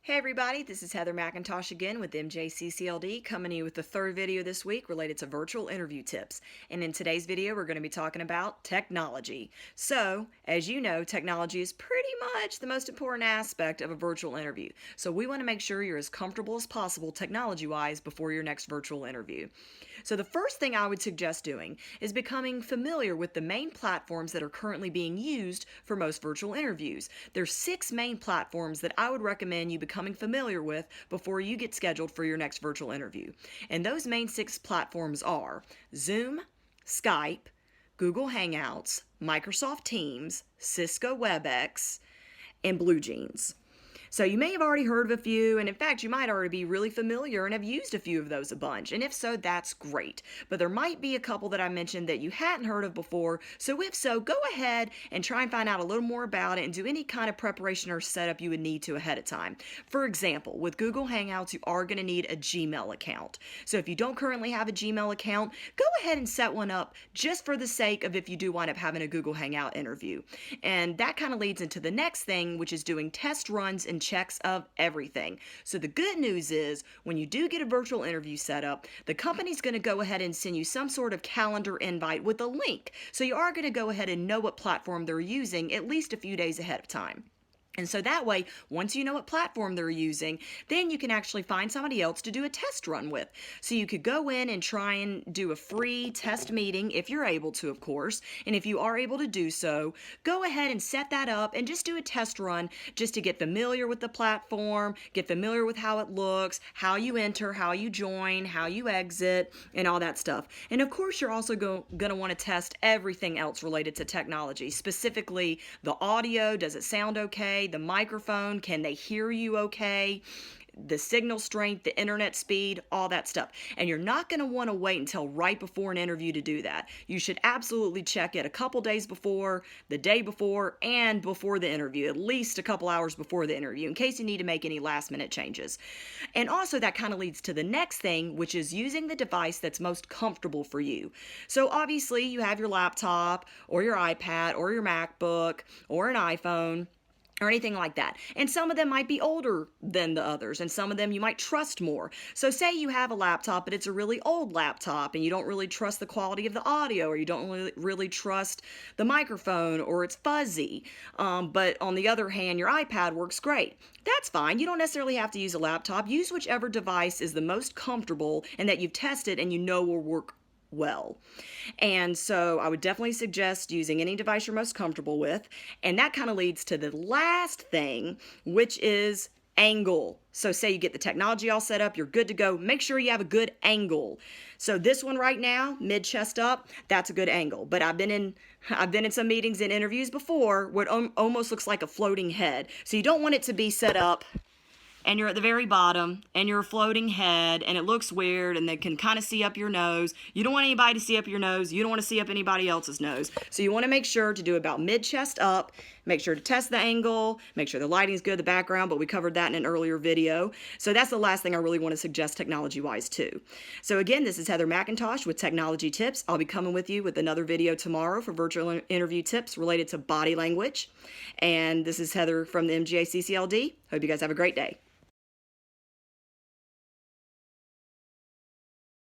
Hey everybody, this is Heather McIntosh again with MJCCLD, coming to you with the third video this week related to virtual interview tips. And in today's video, we're going to be talking about technology. So, as you know, technology is pretty much the most important aspect of a virtual interview. So we want to make sure you're as comfortable as possible technology-wise before your next virtual interview. So the first thing I would suggest doing is becoming familiar with the main platforms that are currently being used for most virtual interviews. There's 6 main platforms that I would recommend you becoming familiar with before you get scheduled for your next virtual interview. And those main 6 platforms are Zoom, Skype, Google Hangouts, Microsoft Teams, Cisco WebEx, and BlueJeans. So you may have already heard of a few, and in fact, you might already be really familiar and have used a few of those a bunch. And if so, that's great. But there might be a couple that I mentioned that you hadn't heard of before. So if so, go ahead and try and find out a little more about it and do any kind of preparation or setup you would need to ahead of time. For example, with Google Hangouts, you are going to need a Gmail account. So if you don't currently have a Gmail account, go ahead and set one up just for the sake of if you do wind up having a Google Hangout interview. And that kind of leads into the next thing, which is doing test runs and checks of everything. So the good news is when you do get a virtual interview set up, the company's going to go ahead and send you some sort of calendar invite with a link. So you are going to go ahead and know what platform they're using at least a few days ahead of time. And so that way, once you know what platform they're using, then you can actually find somebody else to do a test run with. So you could go in and try and do a free test meeting if you're able to, of course. And if you are able to do so, go ahead and set that up and just do a test run just to get familiar with the platform, get familiar with how it looks, how you enter, how you join, how you exit, and all that stuff. And of course, you're also going to want to test everything else related to technology, specifically the audio. Does it sound okay? The microphone, can they hear you okay? The signal strength, the internet speed, all that stuff. And you're not going to want to wait until right before an interview to do that. You should absolutely check it a couple days before, the day before, and before the interview, at least a couple hours before the interview, in case you need to make any last minute changes. And also that kind of leads to the next thing, which is using the device that's most comfortable for you. So obviously you have your laptop or your iPad or your MacBook or an iPhone, or anything like that. And some of them might be older than the others, and some of them you might trust more. So say you have a laptop, but it's a really old laptop, and you don't really trust the quality of the audio, or you don't really trust the microphone, or it's fuzzy. But on the other hand, your iPad works great. That's fine. You don't necessarily have to use a laptop. Use whichever device is the most comfortable and that you've tested and you know will work well. And so I would definitely suggest using any device you're most comfortable with. And that kind of leads to the last thing, which is angle. So say you get the technology all set up, you're good to go. Make sure you have a good angle. So this one right now, mid chest up, that's a good angle. But I've been in some meetings and interviews before where it almost looks like a floating head. So you don't want it to be set up and you're at the very bottom, and you're a floating head, and it looks weird, and they can kind of see up your nose. You don't want anybody to see up your nose. You don't want to see up anybody else's nose. So you want to make sure to do about mid-chest up, make sure to test the angle, make sure the lighting's good, the background, but we covered that in an earlier video. So that's the last thing I really want to suggest technology-wise, too. So again, this is Heather McIntosh with Technology Tips. I'll be coming with you with another video tomorrow for virtual interview tips related to body language. And this is Heather from the MGACCLD. Hope you guys have a great day.